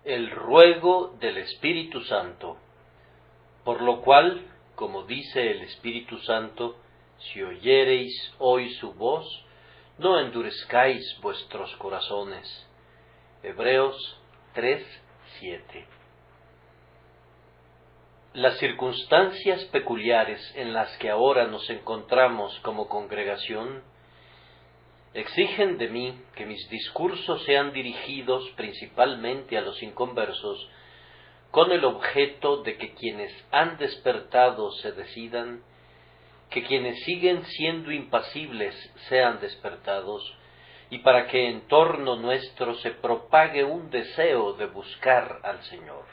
El ruego del Espíritu Santo. Por lo cual, como dice el Espíritu Santo, si oyereis hoy su voz, no endurezcáis vuestros corazones. Hebreos 3:7. Las circunstancias peculiares en las que ahora nos encontramos como congregación exigen de mí que mis discursos sean dirigidos principalmente a los inconversos, con el objeto de que quienes han despertado se decidan, que quienes siguen siendo impasibles sean despertados, y para que en torno nuestro se propague un deseo de buscar al Señor.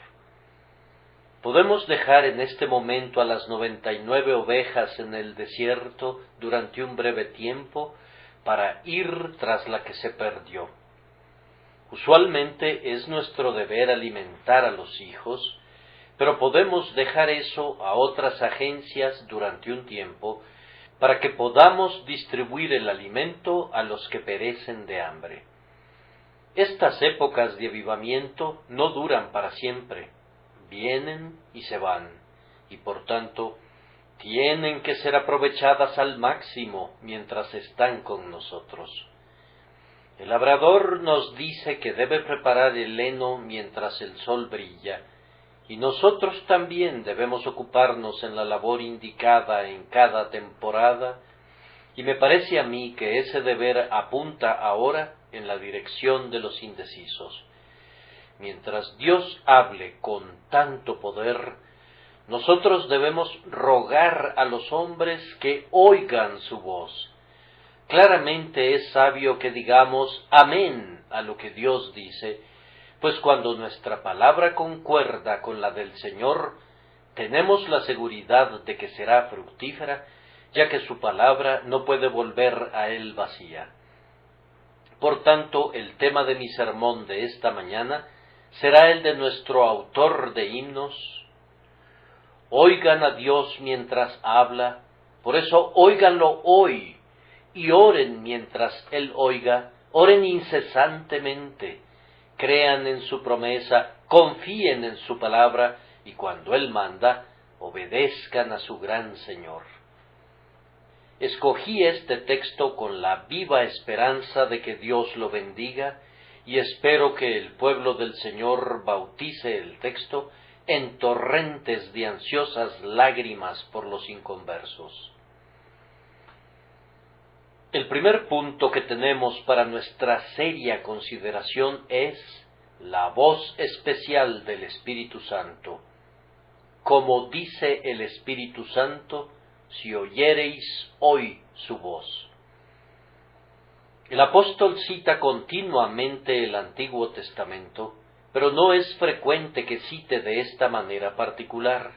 Podemos dejar en este momento a las 99 ovejas en el desierto durante un breve tiempo para ir tras la que se perdió. Usualmente es nuestro deber alimentar a los hijos, pero podemos dejar eso a otras agencias durante un tiempo para que podamos distribuir el alimento a los que perecen de hambre. Estas épocas de avivamiento no duran para siempre, vienen y se van, y por tanto tienen que ser aprovechadas al máximo mientras están con nosotros. El labrador nos dice que debe preparar el heno mientras el sol brilla, y nosotros también debemos ocuparnos en la labor indicada en cada temporada, y me parece a mí que ese deber apunta ahora en la dirección de los indecisos. Mientras Dios hable con tanto poder, nosotros debemos rogar a los hombres que oigan su voz. Claramente es sabio que digamos amén a lo que Dios dice, pues cuando nuestra palabra concuerda con la del Señor, tenemos la seguridad de que será fructífera, ya que su palabra no puede volver a él vacía. Por tanto, el tema de mi sermón de esta mañana será el de nuestro autor de himnos. Oigan a Dios mientras habla, por eso óiganlo hoy, y oren mientras Él oiga, oren incesantemente, crean en su promesa, confíen en su palabra, y cuando Él manda, obedezcan a su gran Señor. Escogí este texto con la viva esperanza de que Dios lo bendiga, y espero que el pueblo del Señor bautice el texto en torrentes de ansiosas lágrimas por los inconversos. El primer punto que tenemos para nuestra seria consideración es la voz especial del Espíritu Santo. Como dice el Espíritu Santo, si oyereis hoy su voz. El apóstol cita continuamente el Antiguo Testamento, pero no es frecuente que cite de esta manera particular.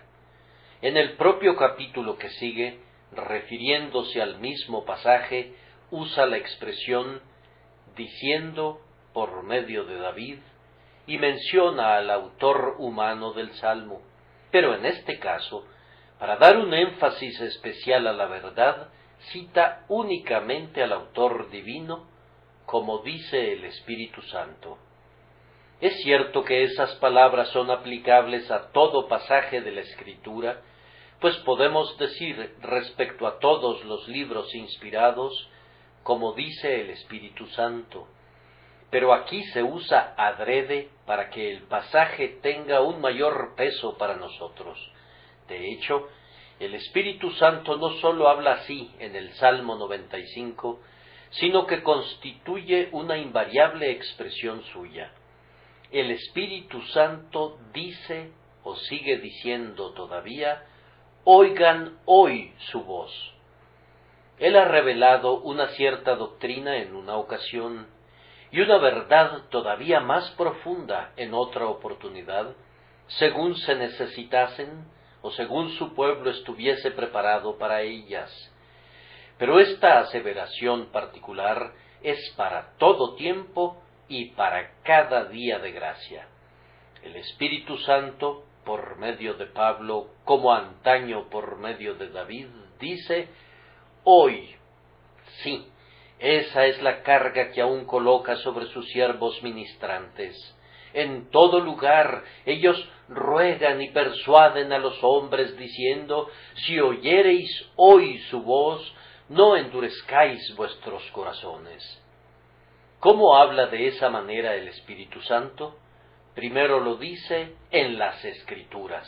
En el propio capítulo que sigue, refiriéndose al mismo pasaje, usa la expresión diciendo por medio de David y menciona al autor humano del Salmo. Pero en este caso, para dar un énfasis especial a la verdad, cita únicamente al autor divino, como dice el Espíritu Santo. Es cierto que esas palabras son aplicables a todo pasaje de la Escritura, pues podemos decir respecto a todos los libros inspirados, como dice el Espíritu Santo. Pero aquí se usa adrede para que el pasaje tenga un mayor peso para nosotros. De hecho, el Espíritu Santo no sólo habla así en el Salmo 95, sino que constituye una invariable expresión suya. El Espíritu Santo dice, o sigue diciendo todavía, oigan hoy su voz. Él ha revelado una cierta doctrina en una ocasión, y una verdad todavía más profunda en otra oportunidad, según se necesitasen, o según su pueblo estuviese preparado para ellas. Pero esta aseveración particular es para todo tiempo y para cada día de gracia. El Espíritu Santo, por medio de Pablo, como antaño por medio de David, dice, hoy, sí, esa es la carga que aún coloca sobre sus siervos ministrantes, En todo lugar ellos ruegan y persuaden a los hombres, diciendo: si oyereis hoy su voz, no endurezcáis vuestros corazones. ¿Cómo habla de esa manera el Espíritu Santo? Primero lo dice en las Escrituras.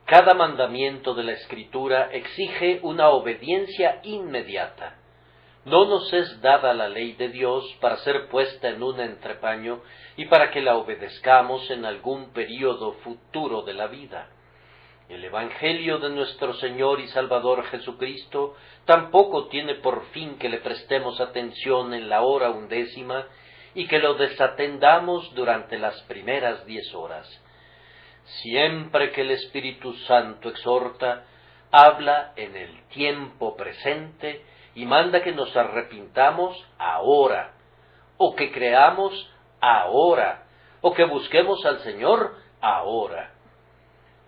Cada mandamiento de la Escritura exige una obediencia inmediata. No nos es dada la ley de Dios para ser puesta en un entrepaño y para que la obedezcamos en algún período futuro de la vida. El Evangelio de nuestro Señor y Salvador Jesucristo tampoco tiene por fin que le prestemos atención en la hora 11 y que lo desatendamos durante las primeras 10 horas. Siempre que el Espíritu Santo exhorta, habla en el tiempo presente y manda que nos arrepintamos ahora, o que creamos ahora, o que busquemos al Señor ahora.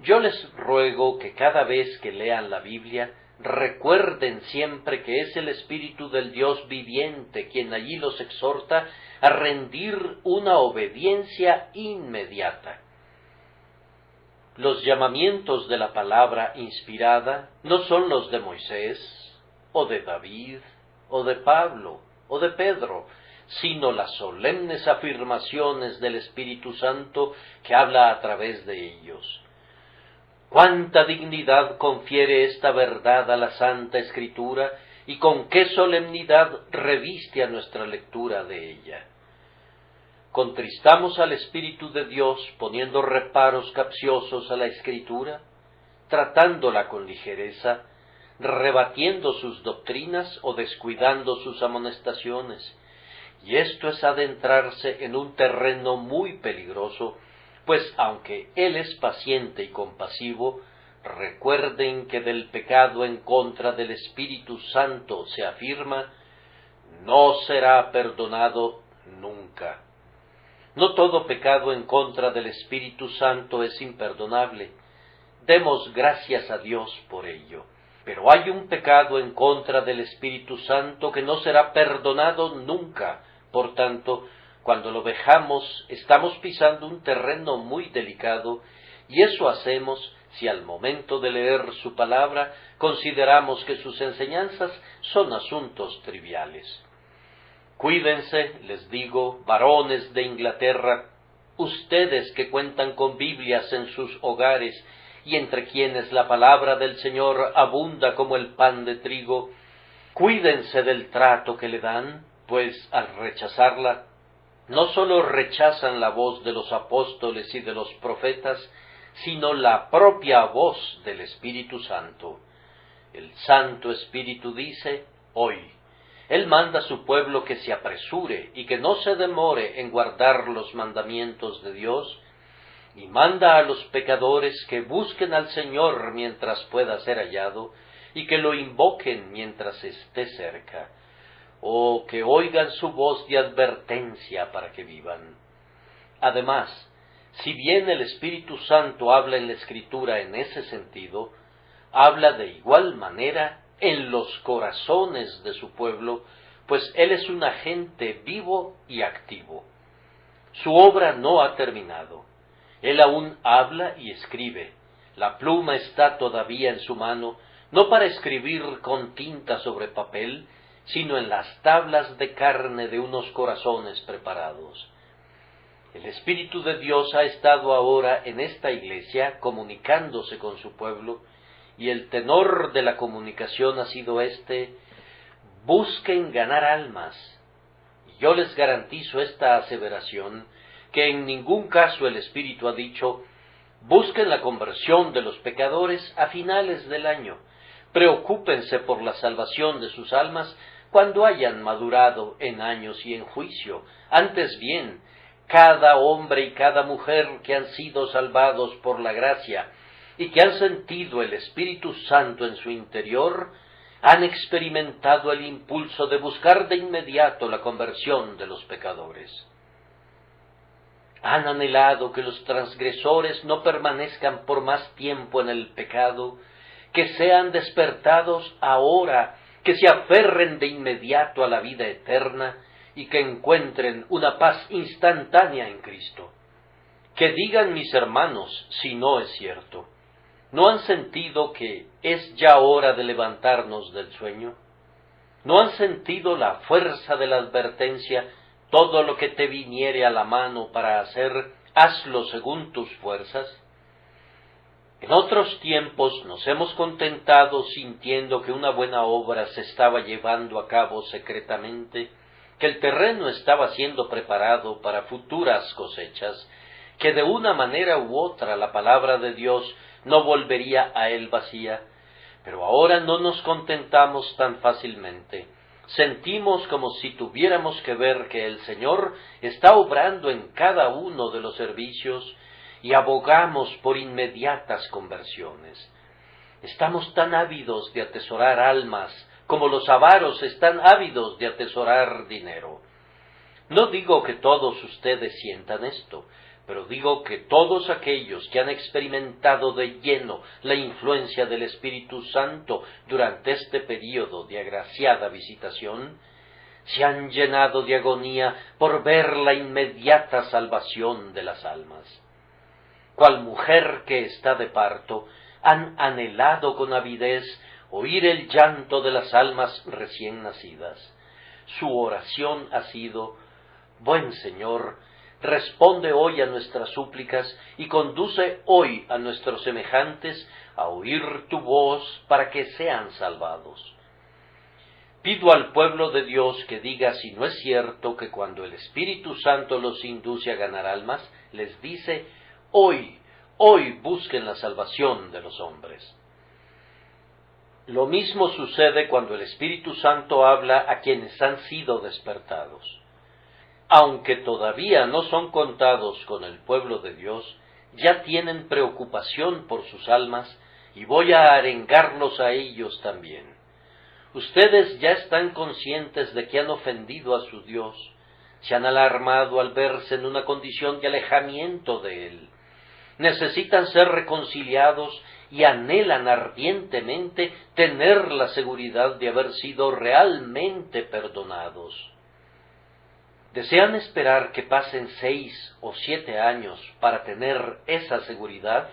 Yo les ruego que cada vez que lean la Biblia, recuerden siempre que es el Espíritu del Dios viviente quien allí los exhorta a rendir una obediencia inmediata. Los llamamientos de la palabra inspirada no son los de Moisés, o de David, o de Pablo, o de Pedro, sino las solemnes afirmaciones del Espíritu Santo que habla a través de ellos. Cuánta dignidad confiere esta verdad a la Santa Escritura y con qué solemnidad reviste a nuestra lectura de ella. ¿Contristamos al Espíritu de Dios poniendo reparos capciosos a la Escritura, tratándola con ligereza, rebatiendo sus doctrinas o descuidando sus amonestaciones? Y esto es adentrarse en un terreno muy peligroso, pues aunque Él es paciente y compasivo, recuerden que del pecado en contra del Espíritu Santo se afirma: no será perdonado nunca. No todo pecado en contra del Espíritu Santo es imperdonable. Demos gracias a Dios por ello. Pero hay un pecado en contra del Espíritu Santo que no será perdonado nunca. Por tanto, cuando lo vejamos, estamos pisando un terreno muy delicado, y eso hacemos si al momento de leer su palabra consideramos que sus enseñanzas son asuntos triviales. Cuídense, les digo, varones de Inglaterra, ustedes que cuentan con Biblias en sus hogares y entre quienes la palabra del Señor abunda como el pan de trigo, cuídense del trato que le dan, pues al rechazarla, no sólo rechazan la voz de los apóstoles y de los profetas, sino la propia voz del Espíritu Santo. El Santo Espíritu dice: hoy. Él manda a su pueblo que se apresure y que no se demore en guardar los mandamientos de Dios, y manda a los pecadores que busquen al Señor mientras pueda ser hallado, y que lo invoquen mientras esté cerca, o que oigan su voz de advertencia para que vivan. Además, si bien el Espíritu Santo habla en la Escritura en ese sentido, habla de igual manera en los corazones de su pueblo, pues Él es un agente vivo y activo. Su obra no ha terminado. Él aún habla y escribe. La pluma está todavía en su mano, no para escribir con tinta sobre papel, sino en las tablas de carne de unos corazones preparados. El Espíritu de Dios ha estado ahora en esta iglesia comunicándose con su pueblo, y el tenor de la comunicación ha sido este: busquen ganar almas. Y yo les garantizo esta aseveración, que en ningún caso el Espíritu ha dicho: busquen la conversión de los pecadores a finales del año, preocúpense por la salvación de sus almas cuando hayan madurado en años y en juicio. Antes bien, cada hombre y cada mujer que han sido salvados por la gracia y que han sentido el Espíritu Santo en su interior, han experimentado el impulso de buscar de inmediato la conversión de los pecadores. Han anhelado que los transgresores no permanezcan por más tiempo en el pecado, que sean despertados ahora, que se aferren de inmediato a la vida eterna y que encuentren una paz instantánea en Cristo. Que digan mis hermanos si no es cierto. ¿No han sentido que es ya hora de levantarnos del sueño? ¿No han sentido la fuerza de la advertencia? Todo lo que te viniere a la mano para hacer, hazlo según tus fuerzas. En otros tiempos nos hemos contentado sintiendo que una buena obra se estaba llevando a cabo secretamente, que el terreno estaba siendo preparado para futuras cosechas, que de una manera u otra la palabra de Dios no volvería a él vacía. Pero ahora no nos contentamos tan fácilmente. Sentimos como si tuviéramos que ver que el Señor está obrando en cada uno de los servicios y abogamos por inmediatas conversiones. Estamos tan ávidos de atesorar almas como los avaros están ávidos de atesorar dinero. No digo que todos ustedes sientan esto, pero digo que todos aquellos que han experimentado de lleno la influencia del Espíritu Santo durante este período de agraciada visitación, se han llenado de agonía por ver la inmediata salvación de las almas. Cual mujer que está de parto, han anhelado con avidez oír el llanto de las almas recién nacidas. Su oración ha sido: Buen Señor, responde hoy a nuestras súplicas y conduce hoy a nuestros semejantes a oír tu voz para que sean salvados. Pido al pueblo de Dios que diga si no es cierto que cuando el Espíritu Santo los induce a ganar almas, les dice: hoy busquen la salvación de los hombres. Lo mismo sucede cuando el Espíritu Santo habla a quienes han sido despertados. Aunque todavía no son contados con el pueblo de Dios, ya tienen preocupación por sus almas y voy a arengarlos a ellos también. Ustedes ya están conscientes de que han ofendido a su Dios, se han alarmado al verse en una condición de alejamiento de Él. Necesitan ser reconciliados y anhelan ardientemente tener la seguridad de haber sido realmente perdonados. ¿Desean esperar que pasen 6 o 7 años para tener esa seguridad?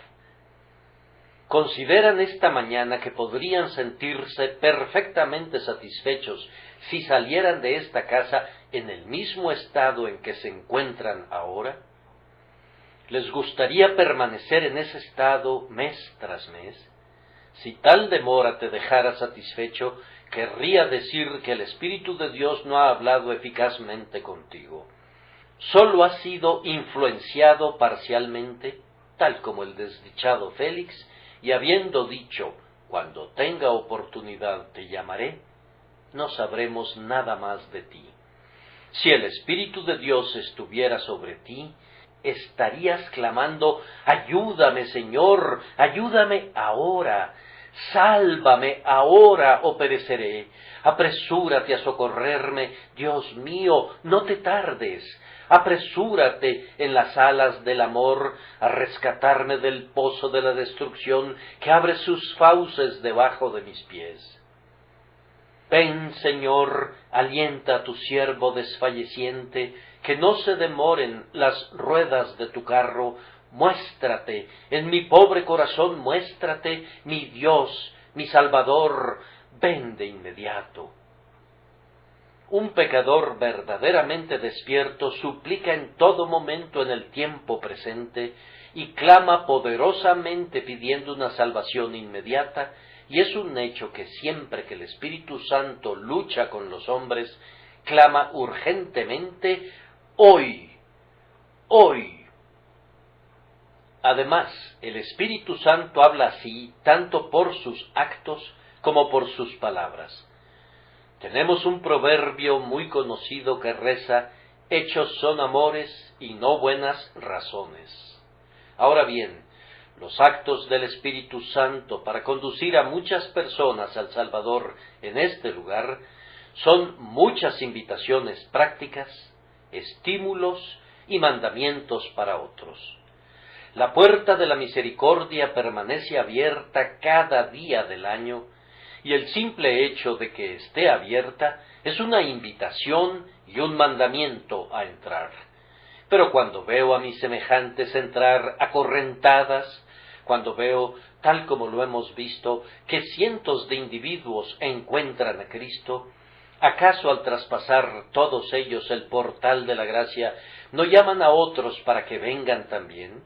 ¿Consideran esta mañana que podrían sentirse perfectamente satisfechos si salieran de esta casa en el mismo estado en que se encuentran ahora? ¿Les gustaría permanecer en ese estado mes tras mes? Si tal demora te dejara satisfecho, querría decir que el Espíritu de Dios no ha hablado eficazmente contigo. Solo has sido influenciado parcialmente, tal como el desdichado Félix, y habiendo dicho: cuando tenga oportunidad te llamaré, no sabremos nada más de ti. Si el Espíritu de Dios estuviera sobre ti, estarías clamando: ayúdame, Señor, ayúdame ahora, sálvame ahora o pereceré. Apresúrate a socorrerme, Dios mío, no te tardes. Apresúrate en las alas del amor a rescatarme del pozo de la destrucción que abre sus fauces debajo de mis pies. Ven, Señor, alienta a tu siervo desfalleciente, que no se demoren las ruedas de tu carro. Muéstrate, en mi pobre corazón muéstrate, mi Dios, mi Salvador, ven de inmediato. Un pecador verdaderamente despierto suplica en todo momento en el tiempo presente y clama poderosamente pidiendo una salvación inmediata, y es un hecho que siempre que el Espíritu Santo lucha con los hombres, clama urgentemente: hoy, hoy. Además, el Espíritu Santo habla así tanto por sus actos como por sus palabras. Tenemos un proverbio muy conocido que reza: hechos son amores y no buenas razones. Ahora bien, los actos del Espíritu Santo para conducir a muchas personas al Salvador en este lugar son muchas invitaciones prácticas, estímulos y mandamientos para otros. La puerta de la misericordia permanece abierta cada día del año, y el simple hecho de que esté abierta es una invitación y un mandamiento a entrar. Pero cuando veo a mis semejantes entrar acorrentadas, cuando veo, tal como lo hemos visto, que cientos de individuos encuentran a Cristo, ¿acaso al traspasar todos ellos el portal de la gracia no llaman a otros para que vengan también?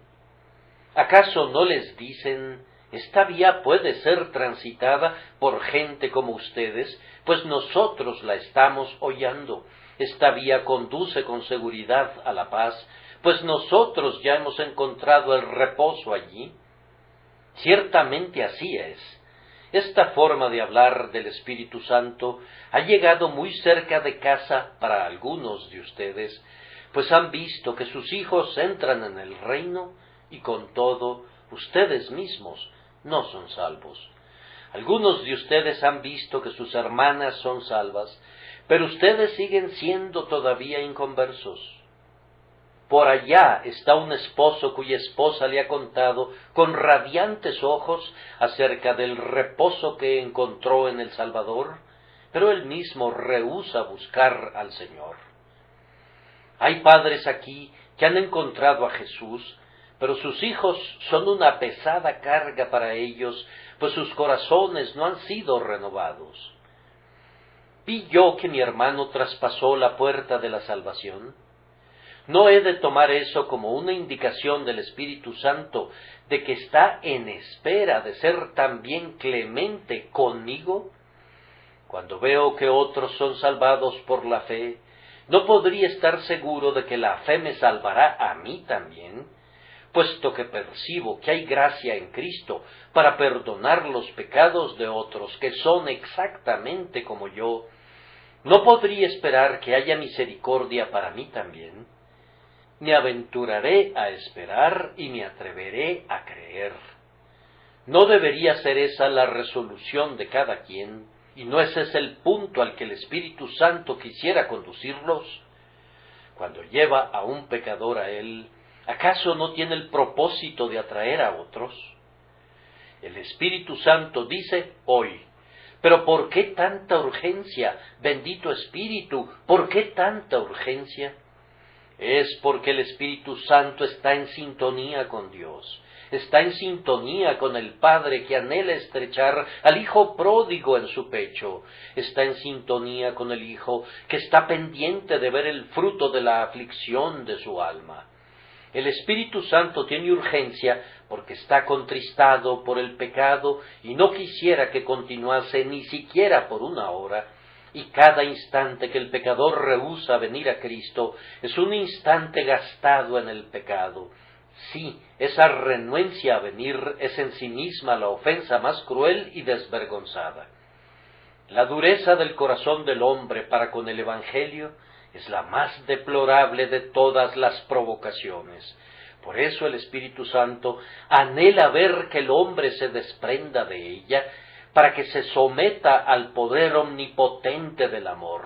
¿Acaso no les dicen: esta vía puede ser transitada por gente como ustedes, pues nosotros la estamos hollando? Esta vía conduce con seguridad a la paz, pues nosotros ya hemos encontrado el reposo allí. Ciertamente así es. Esta forma de hablar del Espíritu Santo ha llegado muy cerca de casa para algunos de ustedes, pues han visto que sus hijos entran en el reino y con todo ustedes mismos no son salvos. Algunos de ustedes han visto que sus hermanas son salvas, pero ustedes siguen siendo todavía inconversos. Por allá está un esposo cuya esposa le ha contado con radiantes ojos acerca del reposo que encontró en el Salvador, pero él mismo rehúsa buscar al Señor. Hay padres aquí que han encontrado a Jesús, pero sus hijos son una pesada carga para ellos, pues sus corazones no han sido renovados. ¿Vi yo que mi hermano traspasó la puerta de la salvación? ¿No he de tomar eso como una indicación del Espíritu Santo de que está en espera de ser también clemente conmigo? Cuando veo que otros son salvados por la fe, ¿no podría estar seguro de que la fe me salvará a mí también? Puesto que percibo que hay gracia en Cristo para perdonar los pecados de otros que son exactamente como yo, ¿no podría esperar que haya misericordia para mí también? Me aventuraré a esperar y me atreveré a creer. ¿No debería ser esa la resolución de cada quien? ¿Y no ese es el punto al que el Espíritu Santo quisiera conducirlos? Cuando lleva a un pecador a él, ¿acaso no tiene el propósito de atraer a otros? El Espíritu Santo dice hoy: ¿pero por qué tanta urgencia, bendito Espíritu? ¿Por qué tanta urgencia? Es porque el Espíritu Santo está en sintonía con Dios, está en sintonía con el Padre que anhela estrechar al Hijo pródigo en su pecho, está en sintonía con el Hijo que está pendiente de ver el fruto de la aflicción de su alma. El Espíritu Santo tiene urgencia porque está contristado por el pecado y no quisiera que continuase ni siquiera por una hora. Y cada instante que el pecador rehúsa venir a Cristo es un instante gastado en el pecado. Sí, esa renuencia a venir es en sí misma la ofensa más cruel y desvergonzada. La dureza del corazón del hombre para con el Evangelio es la más deplorable de todas las provocaciones. Por eso el Espíritu Santo anhela ver que el hombre se desprenda de ella, para que se someta al poder omnipotente del amor.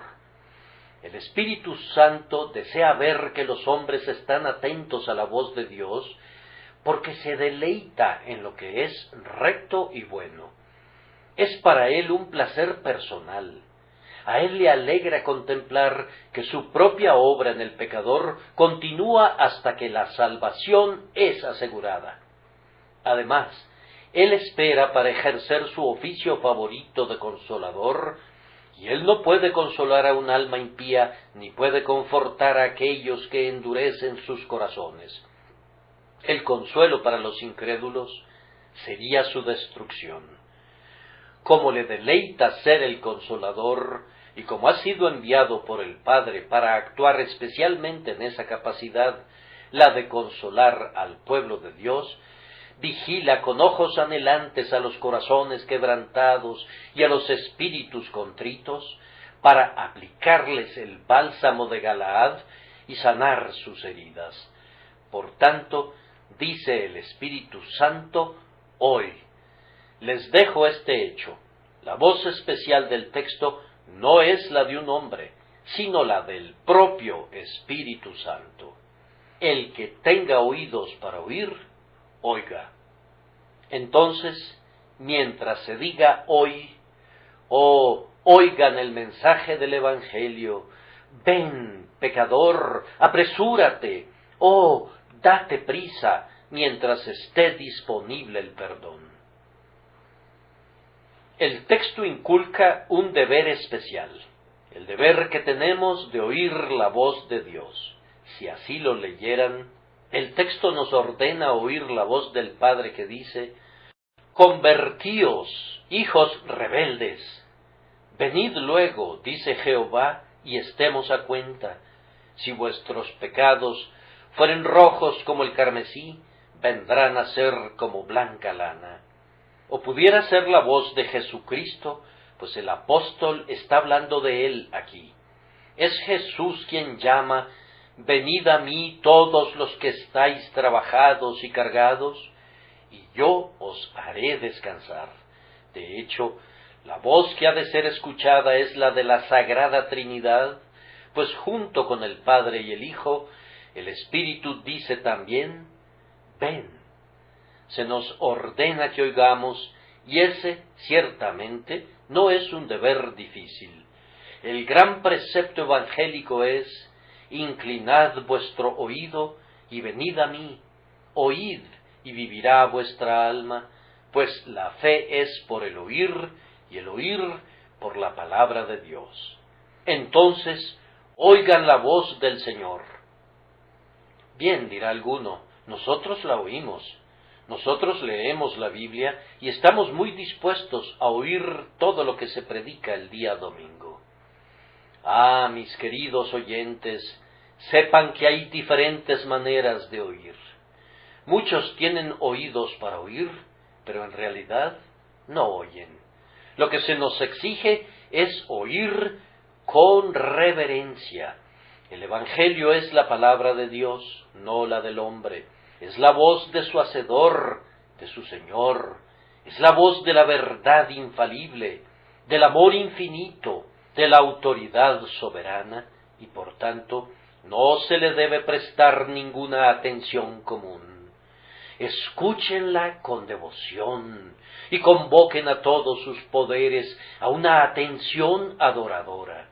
El Espíritu Santo desea ver que los hombres están atentos a la voz de Dios, porque se deleita en lo que es recto y bueno. Es para él un placer personal. A él le alegra contemplar que su propia obra en el pecador continúa hasta que la salvación es asegurada. Además, él espera para ejercer su oficio favorito de consolador, y él no puede consolar a un alma impía, ni puede confortar a aquellos que endurecen sus corazones. El consuelo para los incrédulos sería su destrucción. Como le deleita ser el consolador, y como ha sido enviado por el Padre para actuar especialmente en esa capacidad, la de consolar al pueblo de Dios, vigila con ojos anhelantes a los corazones quebrantados y a los espíritus contritos, para aplicarles el bálsamo de Galaad y sanar sus heridas. Por tanto, dice el Espíritu Santo, hoy les dejo este hecho. La voz especial del texto no es la de un hombre, sino la del propio Espíritu Santo. El que tenga oídos para oír, oiga. Entonces, mientras se diga hoy, Oh, oigan el mensaje del Evangelio. Ven, pecador, apresúrate. Oh, date prisa mientras esté disponible el perdón. El texto inculca un deber especial, el deber que tenemos de oír la voz de Dios. Si así lo leyeran, el texto nos ordena oír la voz del Padre que dice: «Convertíos, hijos rebeldes. Venid luego, dice Jehová, y estemos a cuenta. Si vuestros pecados fueren rojos como el carmesí, vendrán a ser como blanca lana». O pudiera ser la voz de Jesucristo, pues el apóstol está hablando de él aquí. Es Jesús quien llama: «Venid a mí todos los que estáis trabajados y cargados, y yo os haré descansar». De hecho, la voz que ha de ser escuchada es la de la Sagrada Trinidad, pues junto con el Padre y el Hijo, el Espíritu dice también: «Ven». Se nos ordena que oigamos, y ese, ciertamente, no es un deber difícil. El gran precepto evangélico es: «Inclinad vuestro oído y venid a mí, oíd y vivirá vuestra alma, pues la fe es por el oír, y el oír por la palabra de Dios». Entonces, oigan la voz del Señor. Bien, dirá alguno, nosotros la oímos. Nosotros leemos la Biblia y estamos muy dispuestos a oír todo lo que se predica el día domingo. Ah, mis queridos oyentes, sepan que hay diferentes maneras de oír. Muchos tienen oídos para oír, pero en realidad no oyen. Lo que se nos exige es oír con reverencia. El Evangelio es la palabra de Dios, no la del hombre. Es la voz de su Hacedor, de su Señor. Es la voz de la verdad infalible, del amor infinito, de la autoridad soberana, y por tanto no se le debe prestar ninguna atención común. Escúchenla con devoción y convoquen a todos sus poderes a una atención adoradora.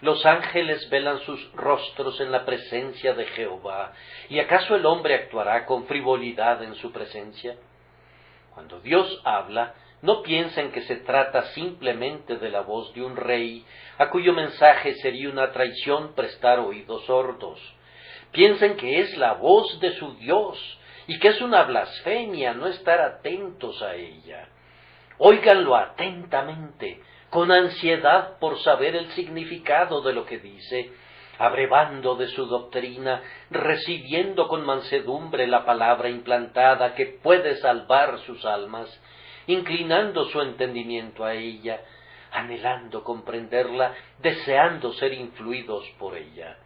Los ángeles velan sus rostros en la presencia de Jehová, ¿y acaso el hombre actuará con frivolidad en su presencia? Cuando Dios habla, no piensen que se trata simplemente de la voz de un rey, a cuyo mensaje sería una traición prestar oídos sordos. Piensen que es la voz de su Dios, y que es una blasfemia no estar atentos a ella. Óiganlo atentamente, con ansiedad por saber el significado de lo que dice, abrevando de su doctrina, recibiendo con mansedumbre la palabra implantada que puede salvar sus almas, inclinando su entendimiento a ella, anhelando comprenderla, deseando ser influidos por ella.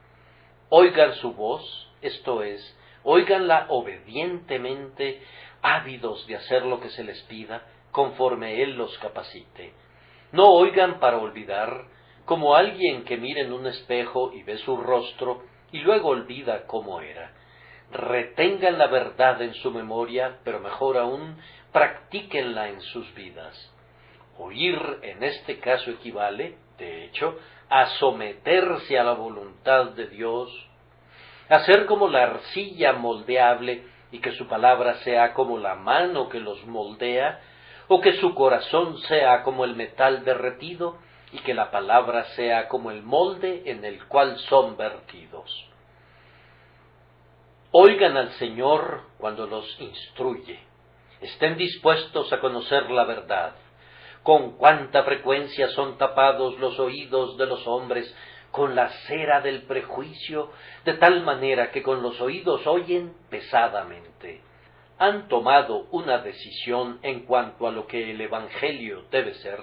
Oigan su voz, esto es, óiganla obedientemente, ávidos de hacer lo que se les pida, conforme Él los capacite. No oigan para olvidar, como alguien que mira en un espejo y ve su rostro y luego olvida cómo era. Retengan la verdad en su memoria, pero mejor aún, practíquenla en sus vidas. Oír en este caso equivale, de hecho, a someterse a la voluntad de Dios, a ser como la arcilla moldeable y que su palabra sea como la mano que los moldea, o que su corazón sea como el metal derretido y que la palabra sea como el molde en el cual son vertidos. Oigan al Señor cuando los instruye. Estén dispuestos a conocer la verdad. Con cuánta frecuencia son tapados los oídos de los hombres con la cera del prejuicio, de tal manera que con los oídos oyen pesadamente. Han tomado una decisión en cuanto a lo que el Evangelio debe ser,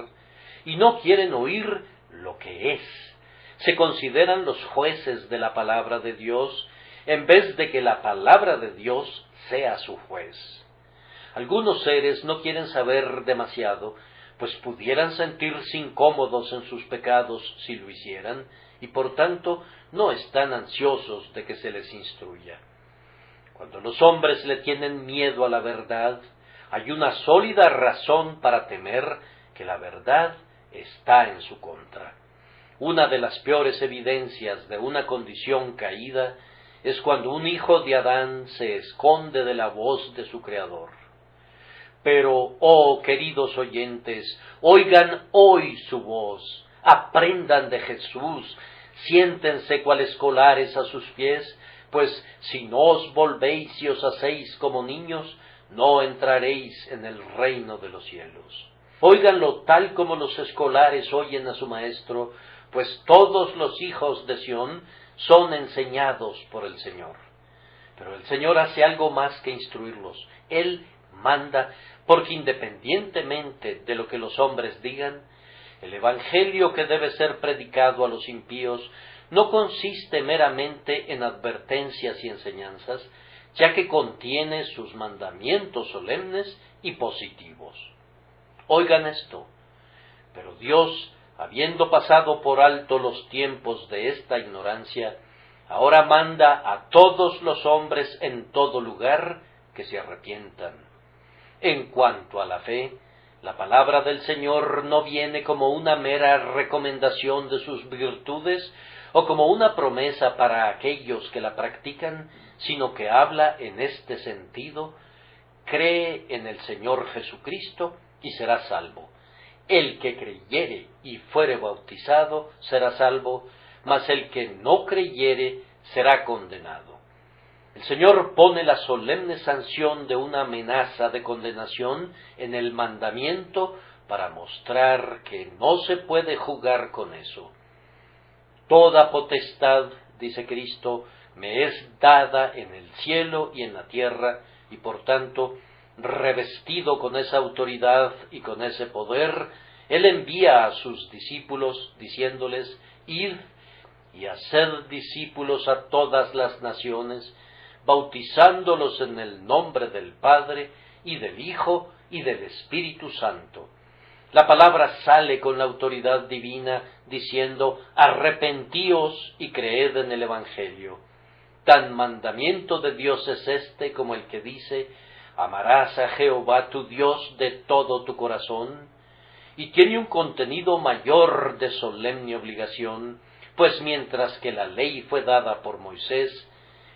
y no quieren oír lo que es. Se consideran los jueces de la palabra de Dios, en vez de que la palabra de Dios sea su juez. Algunos seres no quieren saber demasiado, pues pudieran sentirse incómodos en sus pecados si lo hicieran, y por tanto no están ansiosos de que se les instruya. Cuando los hombres le tienen miedo a la verdad, hay una sólida razón para temer que la verdad está en su contra. Una de las peores evidencias de una condición caída es cuando un hijo de Adán se esconde de la voz de su Creador. Pero, oh queridos oyentes, oigan hoy su voz, aprendan de Jesús, siéntense cual escolares a sus pies, pues si no os volvéis y os hacéis como niños, no entraréis en el reino de los cielos. Óiganlo tal como los escolares oyen a su maestro, pues todos los hijos de Sión son enseñados por el Señor. Pero el Señor hace algo más que instruirlos. Él manda, porque independientemente de lo que los hombres digan, el evangelio que debe ser predicado a los impíos no consiste meramente en advertencias y enseñanzas, ya que contiene sus mandamientos solemnes y positivos. Oigan esto, pero Dios, habiendo pasado por alto los tiempos de esta ignorancia, ahora manda a todos los hombres en todo lugar que se arrepientan. En cuanto a la fe, la palabra del Señor no viene como una mera recomendación de sus virtudes o como una promesa para aquellos que la practican, sino que habla en este sentido: cree en el Señor Jesucristo y será salvo. El que creyere y fuere bautizado será salvo, mas el que no creyere será condenado. El Señor pone la solemne sanción de una amenaza de condenación en el mandamiento para mostrar que no se puede jugar con eso. Toda potestad, dice Cristo, me es dada en el cielo y en la tierra, y por tanto, revestido con esa autoridad y con ese poder, Él envía a sus discípulos diciéndoles: id y haced discípulos a todas las naciones, bautizándolos en el nombre del Padre, y del Hijo, y del Espíritu Santo. La palabra sale con la autoridad divina, diciendo: arrepentíos y creed en el Evangelio. Tan mandamiento de Dios es este como el que dice: amarás a Jehová tu Dios de todo tu corazón, y tiene un contenido mayor de solemne obligación, pues mientras que la ley fue dada por Moisés,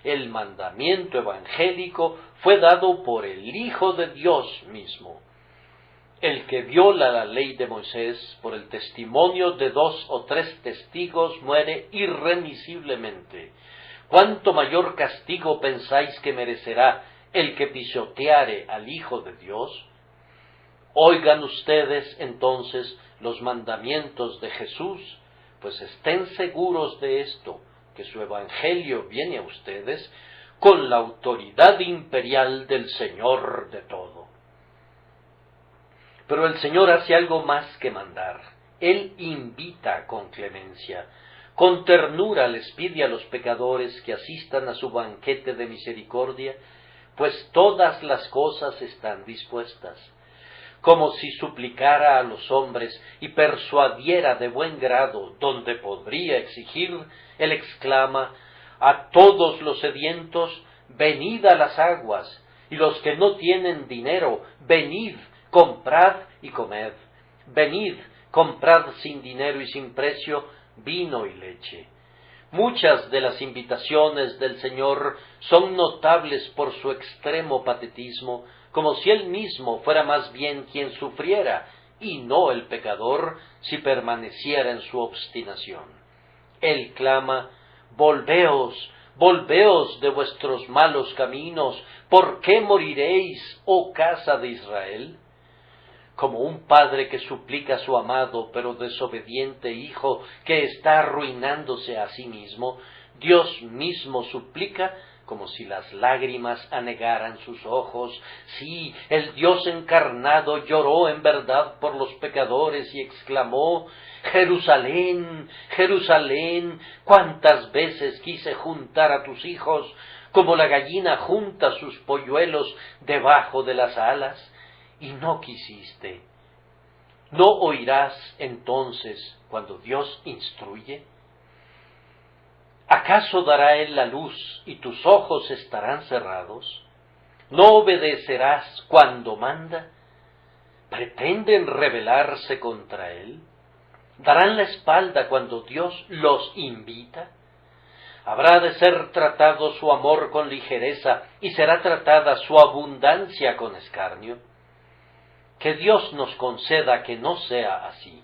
el mandamiento evangélico fue dado por el Hijo de Dios mismo. El que viola la ley de Moisés por el testimonio de 2 o 3 testigos muere irremisiblemente. ¿Cuánto mayor castigo pensáis que merecerá el que pisoteare al Hijo de Dios? Oigan ustedes entonces los mandamientos de Jesús, pues estén seguros de esto, que su evangelio viene a ustedes con la autoridad imperial del Señor de todo. Pero el Señor hace algo más que mandar. Él invita con clemencia. Con ternura les pide a los pecadores que asistan a su banquete de misericordia, pues todas las cosas están dispuestas. Como si suplicara a los hombres y persuadiera de buen grado donde podría exigir, Él exclama: a todos los sedientos, venid a las aguas, y los que no tienen dinero, venid, comprad y comed. Venid, comprad sin dinero y sin precio vino y leche. Muchas de las invitaciones del Señor son notables por su extremo patetismo, como si Él mismo fuera más bien quien sufriera, y no el pecador, si permaneciera en su obstinación. Él clama: volveos, volveos de vuestros malos caminos, ¿por qué moriréis, oh casa de Israel? Como un padre que suplica a su amado pero desobediente hijo que está arruinándose a sí mismo, Dios mismo suplica como si las lágrimas anegaran sus ojos. Sí, el Dios encarnado lloró en verdad por los pecadores y exclamó: Jerusalén, Jerusalén, cuántas veces quise juntar a tus hijos, como la gallina junta sus polluelos debajo de las alas, y no quisiste. ¿No oirás entonces cuando Dios instruye? ¿Acaso dará Él la luz y tus ojos estarán cerrados? ¿No obedecerás cuando manda? ¿Pretenden rebelarse contra Él? ¿Darán la espalda cuando Dios los invita? ¿Habrá de ser tratado su amor con ligereza y será tratada su abundancia con escarnio? Que Dios nos conceda que no sea así.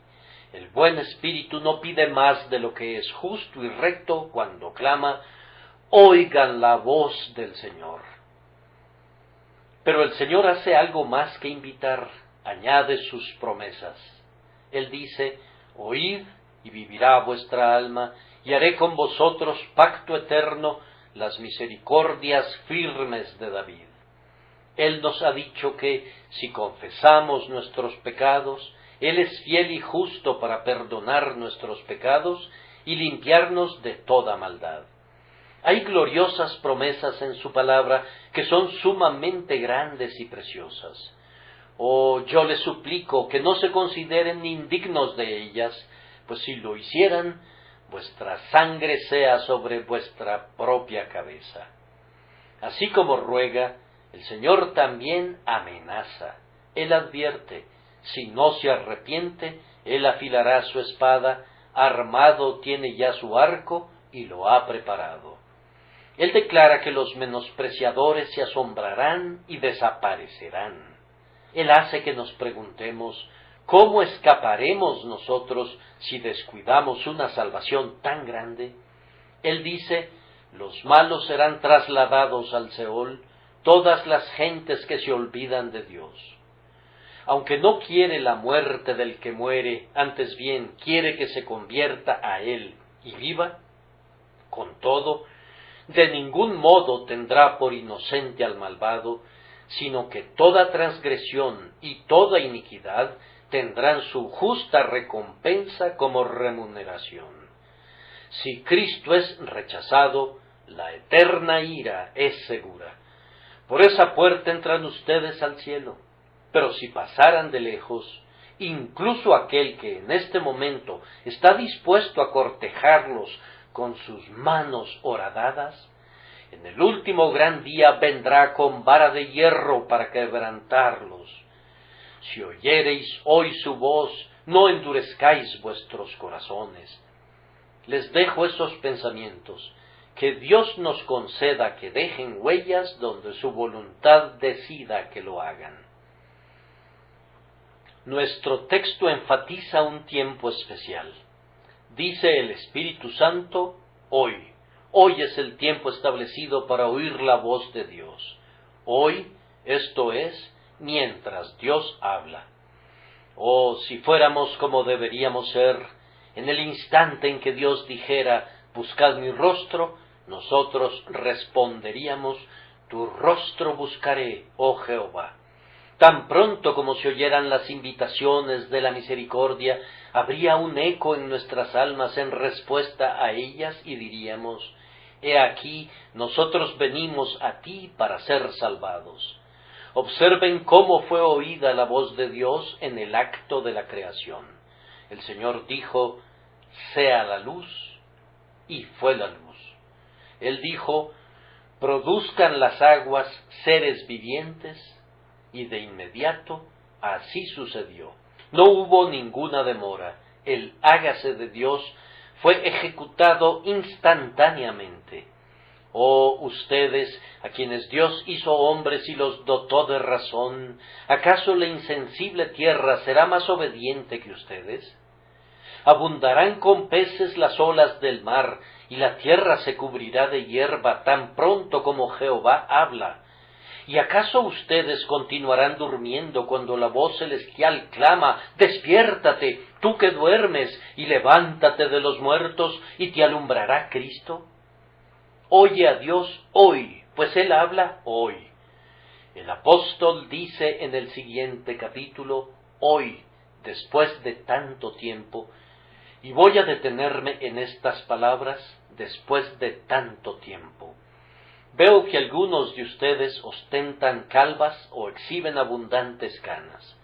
El buen espíritu no pide más de lo que es justo y recto cuando clama: oigan la voz del Señor. Pero el Señor hace algo más que invitar, añade sus promesas. Él dice: oíd y vivirá vuestra alma, y haré con vosotros pacto eterno, las misericordias firmes de David. Él nos ha dicho que, si confesamos nuestros pecados, Él es fiel y justo para perdonar nuestros pecados y limpiarnos de toda maldad. Hay gloriosas promesas en su palabra que son sumamente grandes y preciosas. Oh, yo les suplico que no se consideren indignos de ellas, pues si lo hicieran, vuestra sangre sea sobre vuestra propia cabeza. Así como ruega, el Señor también amenaza. Él advierte: si no se arrepiente, Él afilará su espada, armado tiene ya su arco y lo ha preparado. Él declara que los menospreciadores se asombrarán y desaparecerán. Él hace que nos preguntemos: ¿cómo escaparemos nosotros si descuidamos una salvación tan grande? Él dice: los malos serán trasladados al Seol, todas las gentes que se olvidan de Dios. Aunque no quiere la muerte del que muere, antes bien quiere que se convierta a Él y viva, con todo, de ningún modo tendrá por inocente al malvado, sino que toda transgresión y toda iniquidad tendrán su justa recompensa como remuneración. Si Cristo es rechazado, la eterna ira es segura. Por esa puerta entran ustedes al cielo, pero si pasaran de lejos, incluso aquel que en este momento está dispuesto a cortejarlos con sus manos horadadas, en el último gran día vendrá con vara de hierro para quebrantarlos. Si oyereis hoy su voz, no endurezcáis vuestros corazones. Les dejo esos pensamientos. Que Dios nos conceda que dejen huellas donde su voluntad decida que lo hagan. Nuestro texto enfatiza un tiempo especial. Dice el Espíritu Santo: hoy. Hoy es el tiempo establecido para oír la voz de Dios. Hoy, esto es, mientras Dios habla. Oh, si fuéramos como deberíamos ser, en el instante en que Dios dijera: buscad mi rostro, nosotros responderíamos: tu rostro buscaré, oh Jehová. Tan pronto como se oyeran las invitaciones de la misericordia, habría un eco en nuestras almas en respuesta a ellas y diríamos: he aquí, nosotros venimos a ti para ser salvados. Observen cómo fue oída la voz de Dios en el acto de la creación. El Señor dijo: sea la luz, y fue la luz. Él dijo: produzcan las aguas seres vivientes, y de inmediato así sucedió. No hubo ninguna demora. El hágase de Dios fue ejecutado instantáneamente. Oh, ustedes, a quienes Dios hizo hombres y los dotó de razón, ¿acaso la insensible tierra será más obediente que ustedes? Abundarán con peces las olas del mar, y la tierra se cubrirá de hierba tan pronto como Jehová habla. ¿Y acaso ustedes continuarán durmiendo cuando la voz celestial clama: despiértate, tú que duermes, y levántate de los muertos, y te alumbrará Cristo? Oye a Dios hoy, pues Él habla hoy. El apóstol dice en el siguiente capítulo: hoy, después de tanto tiempo, y voy a detenerme en estas palabras: después de tanto tiempo. Veo que algunos de ustedes ostentan calvas o exhiben abundantes canas.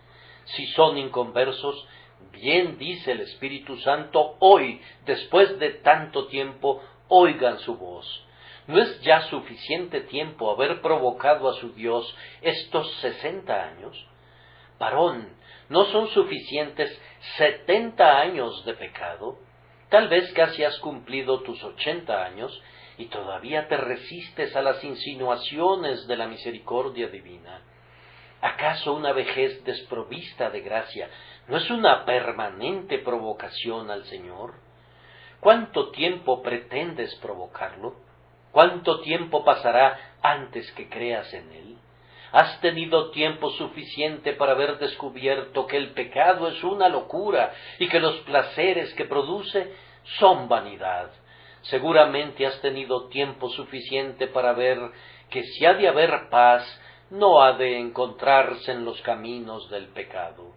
Si son inconversos, bien dice el Espíritu Santo: hoy, después de tanto tiempo, oigan su voz. ¿No es ya suficiente tiempo haber provocado a su Dios estos 60 años? varón, ¿no son suficientes 70 años de pecado? Tal vez casi has cumplido tus 80 años y todavía te resistes a las insinuaciones de la misericordia divina. ¿Acaso una vejez desprovista de gracia no es una permanente provocación al Señor? ¿Cuánto tiempo pretendes provocarlo? ¿Cuánto tiempo pasará antes que creas en Él? Has tenido tiempo suficiente para haber descubierto que el pecado es una locura y que los placeres que produce son vanidad. Seguramente has tenido tiempo suficiente para ver que si ha de haber paz, no ha de encontrarse en los caminos del pecado.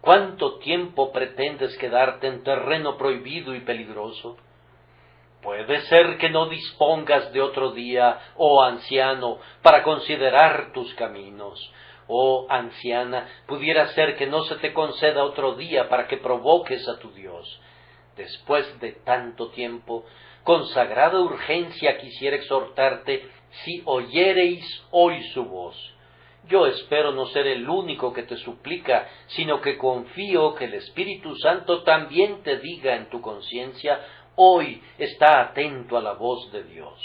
¿Cuánto tiempo pretendes quedarte en terreno prohibido y peligroso? Puede ser que no dispongas de otro día, oh anciano, para considerar tus caminos. Oh anciana, pudiera ser que no se te conceda otro día para que provoques a tu Dios. Después de tanto tiempo, con sagrada urgencia quisiera exhortarte, si oyereis hoy su voz. Yo espero no ser el único que te suplica, sino que confío que el Espíritu Santo también te diga en tu conciencia, hoy está atento a la voz de Dios.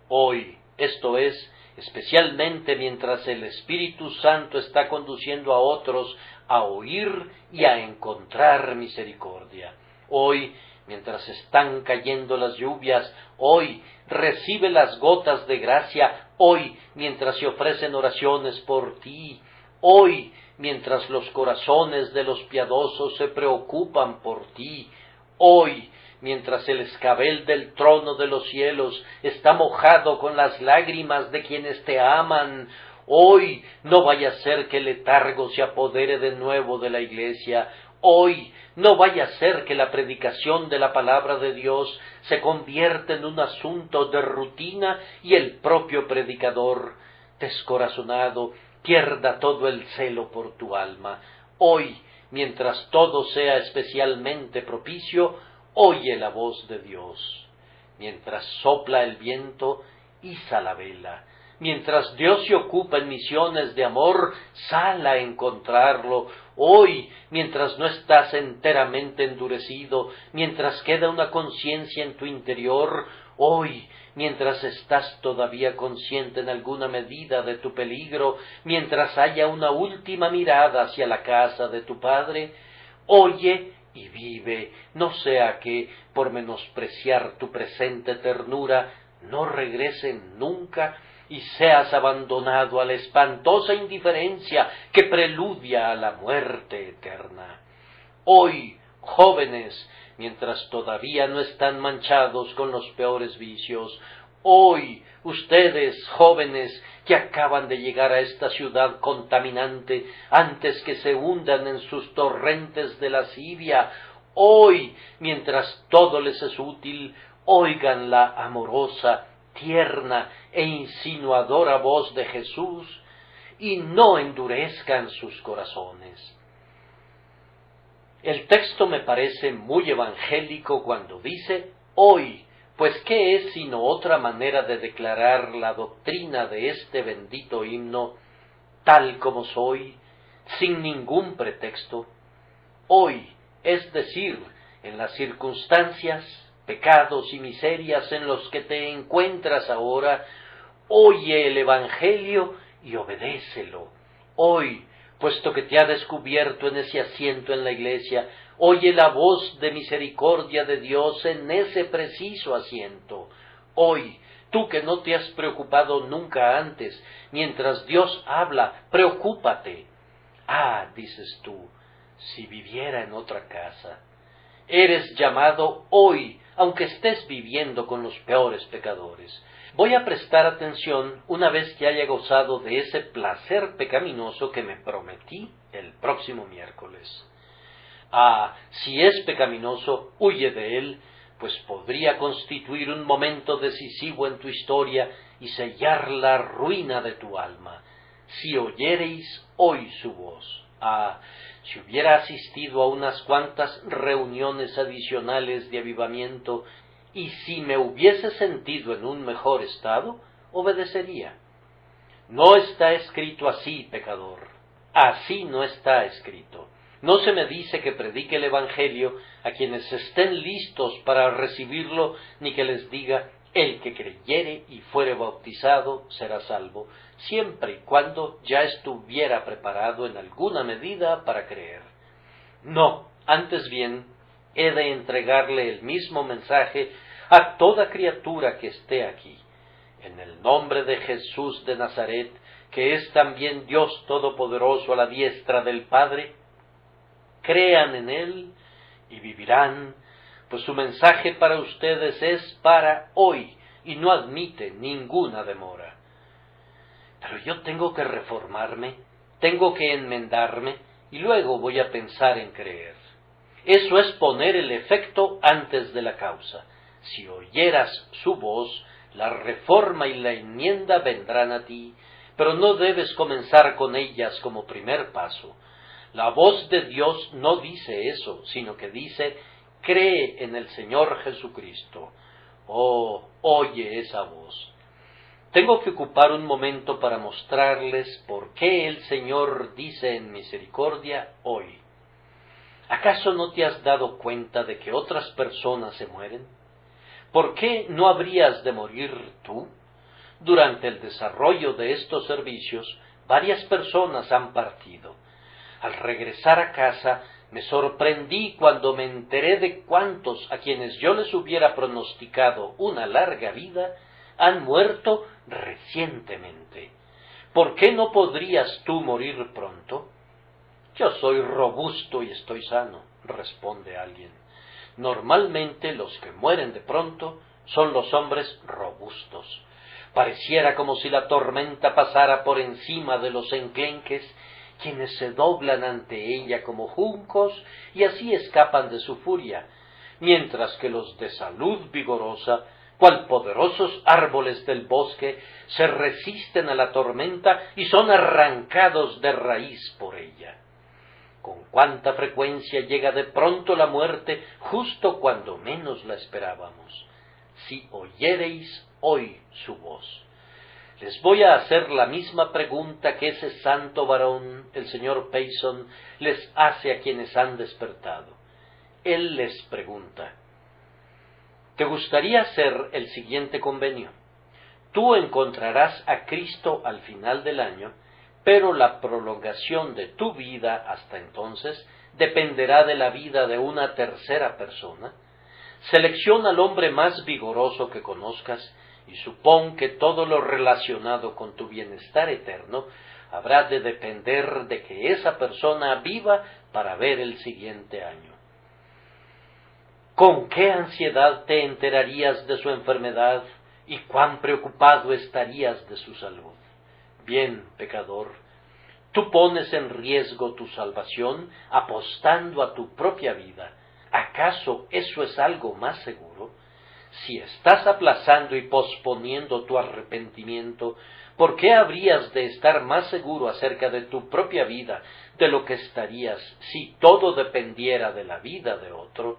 Hoy, esto es, especialmente mientras el Espíritu Santo está conduciendo a otros a oír y a encontrar misericordia. Hoy, mientras están cayendo las lluvias, hoy recibe las gotas de gracia, hoy mientras se ofrecen oraciones por ti, hoy mientras los corazones de los piadosos se preocupan por ti, hoy mientras el escabel del trono de los cielos está mojado con las lágrimas de quienes te aman, hoy no vaya a ser que el letargo se apodere de nuevo de la iglesia, hoy no vaya a ser que la predicación de la palabra de Dios se convierta en un asunto de rutina y el propio predicador, descorazonado, pierda todo el celo por tu alma. Hoy, mientras todo sea especialmente propicio, oye la voz de Dios. Mientras sopla el viento, iza la vela. Mientras Dios se ocupa en misiones de amor, sal a encontrarlo. Hoy, mientras no estás enteramente endurecido, mientras queda una conciencia en tu interior, hoy, mientras estás todavía consciente en alguna medida de tu peligro, mientras haya una última mirada hacia la casa de tu Padre, oye y vive, no sea que, por menospreciar tu presente ternura, no regresen nunca y seas abandonado a la espantosa indiferencia que preludia a la muerte eterna. Hoy, jóvenes, mientras todavía no están manchados con los peores vicios, hoy, ustedes, jóvenes, que acaban de llegar a esta ciudad contaminante antes que se hundan en sus torrentes de lascivia, hoy, mientras todo les es útil, oigan la amorosa, tierna e insinuadora voz de Jesús y no endurezcan sus corazones. El texto me parece muy evangélico cuando dice hoy, pues ¿qué es sino otra manera de declarar la doctrina de este bendito himno, tal como soy, sin ningún pretexto? Hoy, es decir, en las circunstancias, pecados y miserias en los que te encuentras ahora, oye el Evangelio y obedécelo. Hoy, puesto que te ha descubierto en ese asiento en la iglesia, oye la voz de misericordia de Dios en ese preciso asiento. Hoy, tú que no te has preocupado nunca antes, mientras Dios habla, preocúpate. Ah, dices tú, si viviera en otra casa. Eres llamado hoy, aunque estés viviendo con los peores pecadores. Voy a prestar atención una vez que haya gozado de ese placer pecaminoso que me prometí el próximo miércoles. Ah, si es pecaminoso, huye de él, pues podría constituir un momento decisivo en tu historia y sellar la ruina de tu alma. Si oyereis hoy su voz. Ah, si hubiera asistido a unas cuantas reuniones adicionales de avivamiento, y si me hubiese sentido en un mejor estado, obedecería. No está escrito así, pecador. Así no está escrito. No se me dice que predique el Evangelio a quienes estén listos para recibirlo, ni que les diga, el que creyere y fuere bautizado será salvo, siempre y cuando ya estuviera preparado en alguna medida para creer. No, antes bien, he de entregarle el mismo mensaje a toda criatura que esté aquí. En el nombre de Jesús de Nazaret, que es también Dios Todopoderoso a la diestra del Padre, crean en Él y vivirán, pues su mensaje para ustedes es para hoy y no admite ninguna demora. Pero yo tengo que reformarme, tengo que enmendarme y luego voy a pensar en creer. Eso es poner el efecto antes de la causa. Si oyeras su voz, la reforma y la enmienda vendrán a ti, pero no debes comenzar con ellas como primer paso. La voz de Dios no dice eso, sino que dice, cree en el Señor Jesucristo. Oh, oye esa voz. Tengo que ocupar un momento para mostrarles por qué el Señor dice en misericordia hoy. ¿Acaso no te has dado cuenta de que otras personas se mueren? ¿Por qué no habrías de morir tú? Durante el desarrollo de estos servicios, varias personas han partido. Al regresar a casa, me sorprendí cuando me enteré de cuántos a quienes yo les hubiera pronosticado una larga vida han muerto recientemente. ¿Por qué no podrías tú morir pronto? Yo soy robusto y estoy sano, responde alguien. Normalmente los que mueren de pronto son los hombres robustos. Pareciera como si la tormenta pasara por encima de los enclenques, quienes se doblan ante ella como juncos y así escapan de su furia, mientras que los de salud vigorosa, cual poderosos árboles del bosque, se resisten a la tormenta y son arrancados de raíz por ella. Con cuánta frecuencia llega de pronto la muerte justo cuando menos la esperábamos. Si oyereis hoy su voz. Les voy a hacer la misma pregunta que ese santo varón, el señor Payson, les hace a quienes han despertado. Él les pregunta, ¿te gustaría hacer el siguiente convenio? Tú encontrarás a Cristo al final del año, pero la prolongación de tu vida hasta entonces dependerá de la vida de una tercera persona. Selecciona al hombre más vigoroso que conozcas y supón que todo lo relacionado con tu bienestar eterno habrá de depender de que esa persona viva para ver el siguiente año. ¿Con qué ansiedad te enterarías de su enfermedad y cuán preocupado estarías de su salud? Bien, pecador, tú pones en riesgo tu salvación apostando a tu propia vida. ¿Acaso eso es algo más seguro? Si estás aplazando y posponiendo tu arrepentimiento, ¿por qué habrías de estar más seguro acerca de tu propia vida de lo que estarías si todo dependiera de la vida de otro?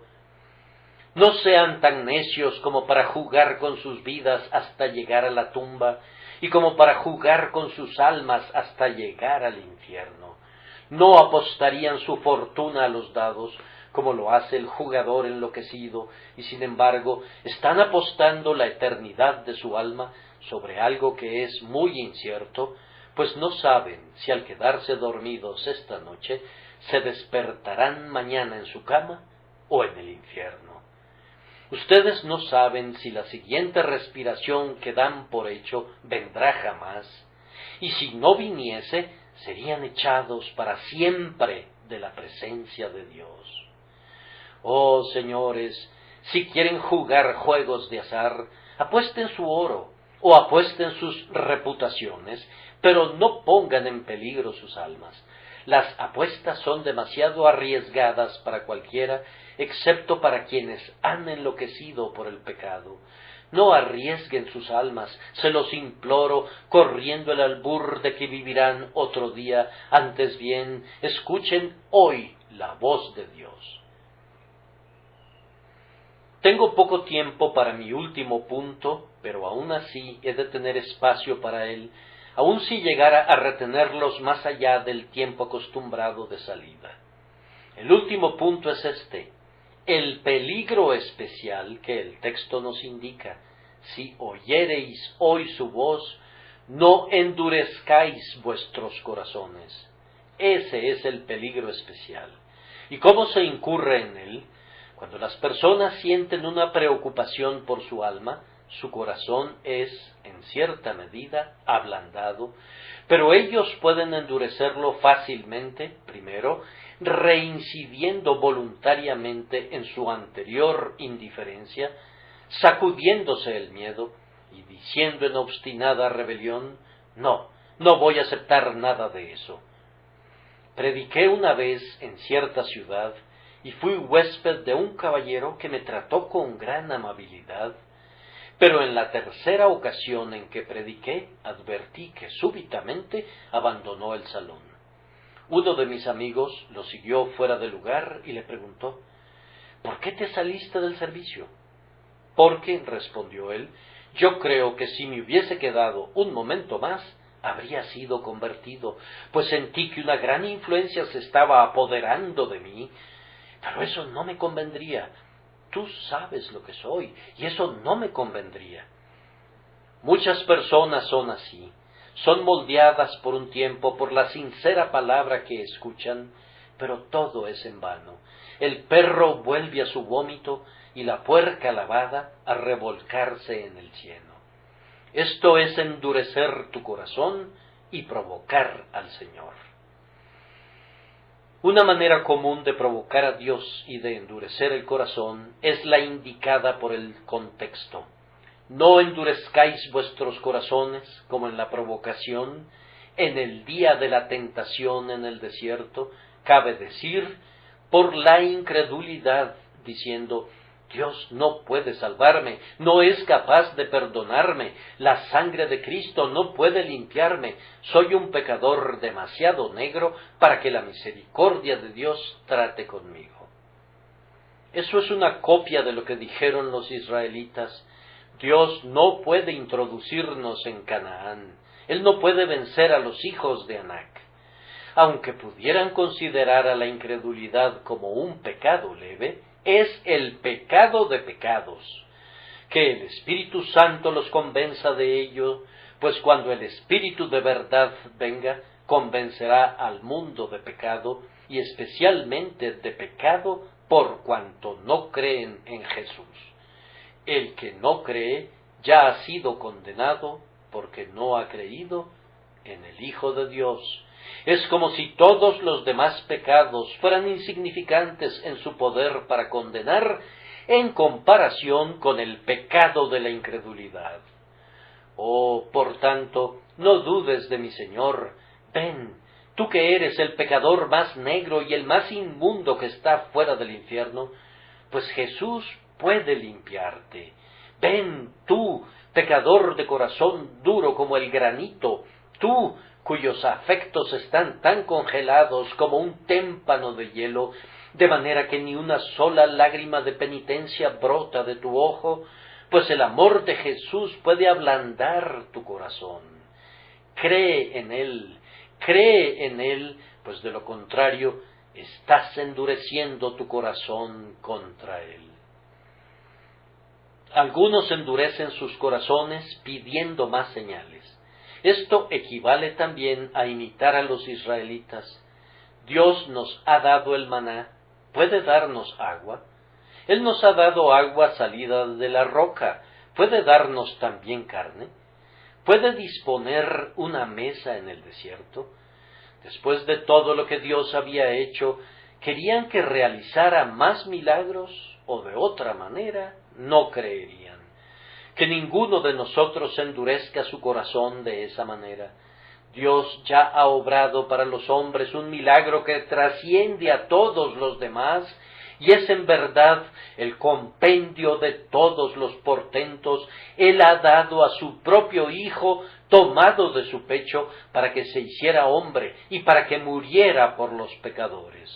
No sean tan necios como para jugar con sus vidas hasta llegar a la tumba y como para jugar con sus almas hasta llegar al infierno. No apostarían su fortuna a los dados, como lo hace el jugador enloquecido, y sin embargo están apostando la eternidad de su alma sobre algo que es muy incierto, pues no saben si al quedarse dormidos esta noche se despertarán mañana en su cama o en el infierno. Ustedes no saben si la siguiente respiración que dan por hecho vendrá jamás, y si no viniese, serían echados para siempre de la presencia de Dios. Oh, señores, si quieren jugar juegos de azar, apuesten su oro o apuesten sus reputaciones, pero no pongan en peligro sus almas. Las apuestas son demasiado arriesgadas para cualquiera, excepto para quienes han enloquecido por el pecado. No arriesguen sus almas, se los imploro, corriendo el albur de que vivirán otro día. Antes bien, escuchen hoy la voz de Dios. Tengo poco tiempo para mi último punto, pero aún así he de tener espacio para él, aun si llegara a retenerlos más allá del tiempo acostumbrado de salida. El último punto es este: el peligro especial que el texto nos indica. Si oyereis hoy su voz, no endurezcáis vuestros corazones. Ese es el peligro especial. ¿Y cómo se incurre en él? Cuando las personas sienten una preocupación por su alma, su corazón es, en cierta medida, ablandado, pero ellos pueden endurecerlo fácilmente, primero, reincidiendo voluntariamente en su anterior indiferencia, sacudiéndose el miedo y diciendo en obstinada rebelión: no voy a aceptar nada de eso. Prediqué una vez en cierta ciudad y fui huésped de un caballero que me trató con gran amabilidad, pero en la tercera ocasión en que prediqué advertí que súbitamente abandonó el salón. Uno de mis amigos lo siguió fuera de lugar y le preguntó: ¿por qué te saliste del servicio? Porque, respondió él, yo creo que si me hubiese quedado un momento más, habría sido convertido, pues sentí que una gran influencia se estaba apoderando de mí, pero eso no me convendría. Tú sabes lo que soy, y eso no me convendría. Muchas personas son así, son moldeadas por un tiempo por la sincera palabra que escuchan, pero todo es en vano. El perro vuelve a su vómito y la puerca lavada a revolcarse en el cieno. Esto es endurecer tu corazón y provocar al Señor. Una manera común de provocar a Dios y de endurecer el corazón es la indicada por el contexto. No endurezcáis vuestros corazones, como en la provocación, en el día de la tentación en el desierto, cabe decir, por la incredulidad, diciendo: Dios no puede salvarme, no es capaz de perdonarme, la sangre de Cristo no puede limpiarme, soy un pecador demasiado negro para que la misericordia de Dios trate conmigo. Eso es una copia de lo que dijeron los israelitas: Dios no puede introducirnos en Canaán, Él no puede vencer a los hijos de Anac. Aunque pudieran considerar a la incredulidad como un pecado leve, es el pecado de pecados. Que el Espíritu Santo los convenza de ello, pues cuando el Espíritu de verdad venga, convencerá al mundo de pecado, y especialmente de pecado por cuanto no creen en Jesús. El que no cree ya ha sido condenado porque no ha creído en el Hijo de Dios. Es como si todos los demás pecados fueran insignificantes en su poder para condenar en comparación con el pecado de la incredulidad. Oh, por tanto, no dudes de mi Señor. Ven, tú que eres el pecador más negro y el más inmundo que está fuera del infierno, pues Jesús puede limpiarte. Ven, tú, pecador de corazón duro como el granito, tú, cuyos afectos están tan congelados como un témpano de hielo, de manera que ni una sola lágrima de penitencia brota de tu ojo, pues el amor de Jesús puede ablandar tu corazón. Cree en Él, pues de lo contrario, estás endureciendo tu corazón contra Él. Algunos endurecen sus corazones pidiendo más señales. Esto equivale también a imitar a los israelitas. Dios nos ha dado el maná, ¿puede darnos agua? Él nos ha dado agua salida de la roca, ¿puede darnos también carne? ¿Puede disponer una mesa en el desierto? Después de todo lo que Dios había hecho, ¿querían que realizara más milagros o de otra manera no creerían? Que ninguno de nosotros endurezca su corazón de esa manera. Dios ya ha obrado para los hombres un milagro que trasciende a todos los demás y es en verdad el compendio de todos los portentos. Él ha dado a su propio Hijo tomado de su pecho para que se hiciera hombre y para que muriera por los pecadores.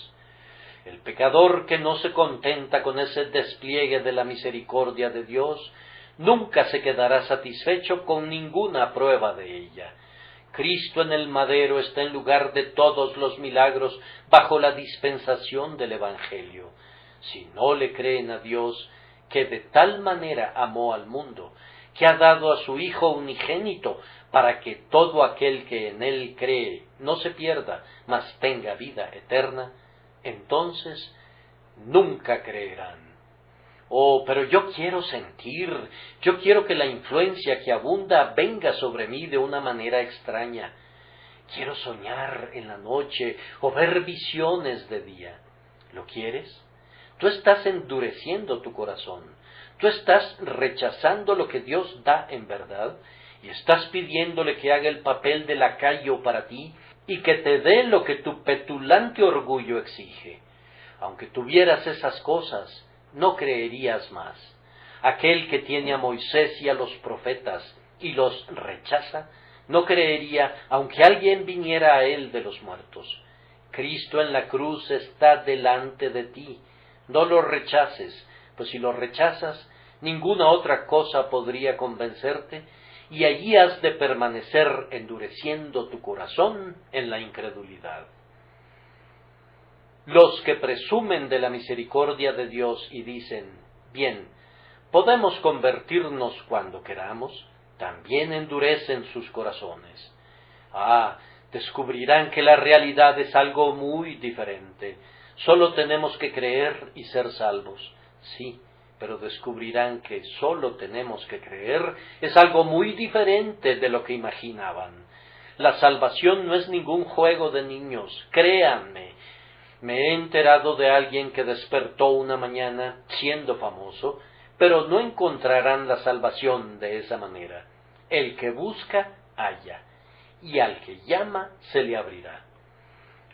El pecador que no se contenta con ese despliegue de la misericordia de Dios nunca se quedará satisfecho con ninguna prueba de ella. Cristo en el madero está en lugar de todos los milagros bajo la dispensación del Evangelio. Si no le creen a Dios, que de tal manera amó al mundo, que ha dado a su Hijo unigénito, para que todo aquel que en él cree no se pierda, mas tenga vida eterna, entonces nunca creerán. Oh, pero yo quiero sentir, yo quiero que la influencia que abunda venga sobre mí de una manera extraña. Quiero soñar en la noche o ver visiones de día. ¿Lo quieres? Tú estás endureciendo tu corazón. Tú estás rechazando lo que Dios da en verdad y estás pidiéndole que haga el papel de lacayo para ti y que te dé lo que tu petulante orgullo exige. Aunque tuvieras esas cosas, no creerías más. Aquel que tiene a Moisés y a los profetas y los rechaza, no creería aunque alguien viniera a él de los muertos. Cristo en la cruz está delante de ti. No lo rechaces, pues si lo rechazas, ninguna otra cosa podría convencerte, y allí has de permanecer endureciendo tu corazón en la incredulidad. Los que presumen de la misericordia de Dios y dicen, bien, podemos convertirnos cuando queramos, también endurecen sus corazones. Descubrirán que la realidad es algo muy diferente. Solo tenemos que creer y ser salvos. Sí, pero descubrirán que solo tenemos que creer es algo muy diferente de lo que imaginaban. La salvación no es ningún juego de niños, créanme. Me he enterado de alguien que despertó una mañana siendo famoso, pero no encontrarán la salvación de esa manera. El que busca, halla, y al que llama, se le abrirá.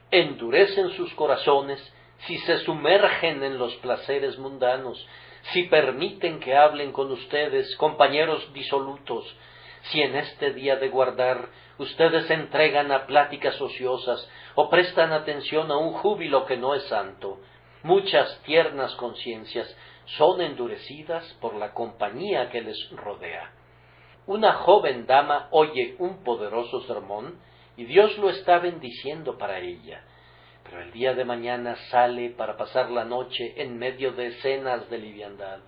Endurecen sus corazones si se sumergen en los placeres mundanos, si permiten que hablen con ustedes, compañeros disolutos, si en este día de guardar ustedes se entregan a pláticas ociosas o prestan atención a un júbilo que no es santo. Muchas tiernas conciencias son endurecidas por la compañía que les rodea. Una joven dama oye un poderoso sermón y Dios lo está bendiciendo para ella, pero el día de mañana sale para pasar la noche en medio de escenas de liviandad.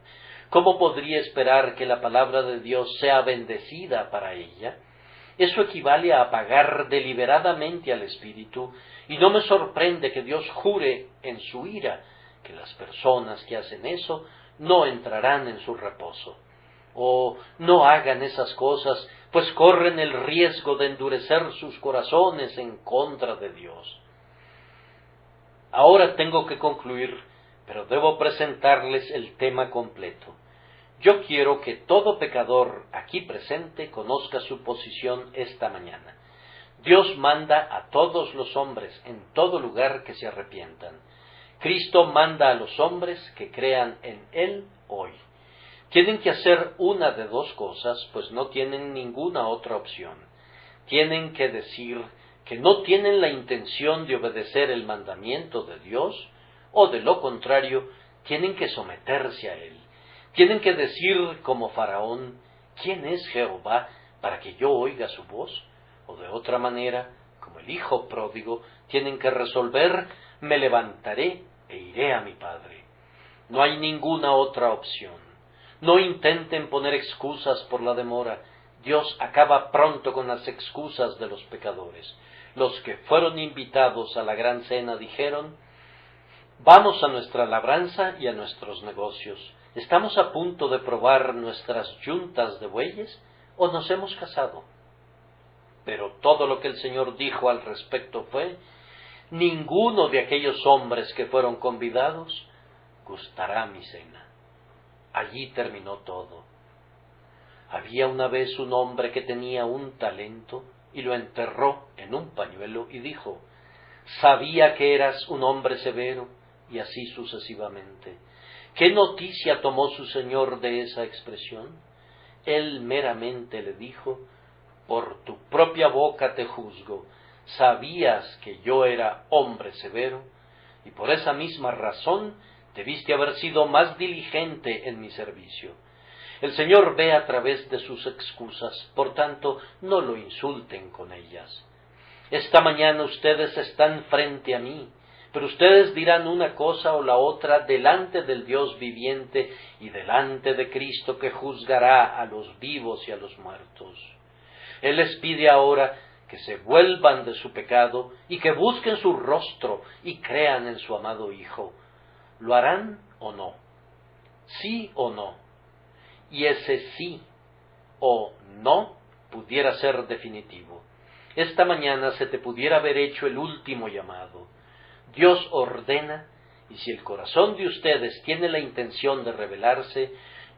¿Cómo podría esperar que la palabra de Dios sea bendecida para ella? Eso equivale a apagar deliberadamente al Espíritu, y no me sorprende que Dios jure en su ira que las personas que hacen eso no entrarán en su reposo. No hagan esas cosas, pues corren el riesgo de endurecer sus corazones en contra de Dios. Ahora tengo que concluir, pero debo presentarles el tema completo. Yo quiero que todo pecador aquí presente conozca su posición esta mañana. Dios manda a todos los hombres en todo lugar que se arrepientan. Cristo manda a los hombres que crean en Él hoy. Tienen que hacer una de dos cosas, pues no tienen ninguna otra opción. Tienen que decir que no tienen la intención de obedecer el mandamiento de Dios, o de lo contrario, tienen que someterse a Él. Tienen que decir como Faraón, ¿quién es Jehová para que yo oiga su voz? O de otra manera, como el hijo pródigo, tienen que resolver, me levantaré e iré a mi padre. No hay ninguna otra opción. No intenten poner excusas por la demora. Dios acaba pronto con las excusas de los pecadores. Los que fueron invitados a la gran cena dijeron, vamos a nuestra labranza y a nuestros negocios. ¿Estamos a punto de probar nuestras yuntas de bueyes o nos hemos casado? Pero todo lo que el Señor dijo al respecto fue, ninguno de aquellos hombres que fueron convidados gustará mi cena. Allí terminó todo. Había una vez un hombre que tenía un talento y lo enterró en un pañuelo y dijo, sabía que eras un hombre severo, y así sucesivamente. ¿Qué noticia tomó su señor de esa expresión? Él meramente le dijo, por tu propia boca te juzgo, sabías que yo era hombre severo, y por esa misma razón debiste haber sido más diligente en mi servicio. El Señor ve a través de sus excusas, por tanto, no lo insulten con ellas. Esta mañana ustedes están frente a mí, pero ustedes dirán una cosa o la otra delante del Dios viviente y delante de Cristo que juzgará a los vivos y a los muertos. Él les pide ahora que se vuelvan de su pecado y que busquen su rostro y crean en su amado Hijo. ¿Lo harán o no? ¿Sí o no? Y ese sí o no pudiera ser definitivo. Esta mañana se te pudiera haber hecho el último llamado. Dios ordena, y si el corazón de ustedes tiene la intención de rebelarse,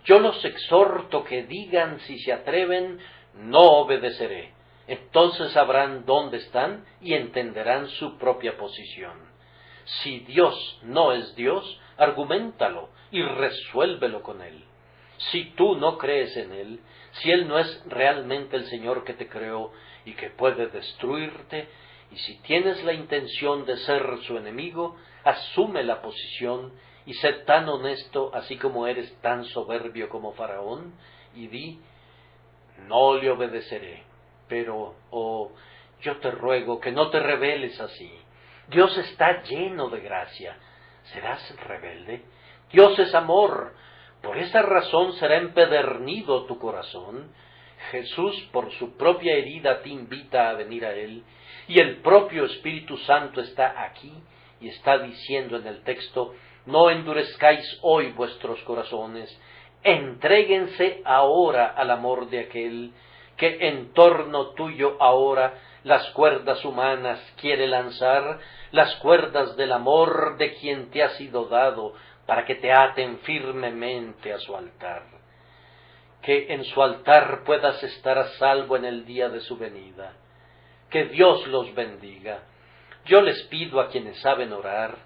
yo los exhorto que digan si se atreven, no obedeceré. Entonces sabrán dónde están y entenderán su propia posición. Si Dios no es Dios, arguméntalo y resuélvelo con Él. Si tú no crees en Él, si Él no es realmente el Señor que te creó y que puede destruirte, y si tienes la intención de ser su enemigo, asume la posición y sé tan honesto así como eres tan soberbio como Faraón, y di, no le obedeceré, pero, yo te ruego que no te rebeles así. Dios está lleno de gracia. ¿Serás rebelde? Dios es amor. Por esa razón será empedernido tu corazón. Jesús, por su propia herida, te invita a venir a Él, y el propio Espíritu Santo está aquí y está diciendo en el texto, no endurezcáis hoy vuestros corazones, entréguense ahora al amor de aquel que en torno tuyo ahora las cuerdas humanas quiere lanzar, las cuerdas del amor de quien te ha sido dado, para que te aten firmemente a su altar. Que en su altar puedas estar a salvo en el día de su venida. Que Dios los bendiga. Yo les pido a quienes saben orar,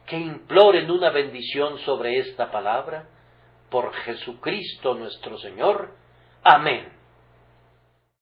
que imploren una bendición sobre esta palabra, por Jesucristo nuestro Señor. Amén.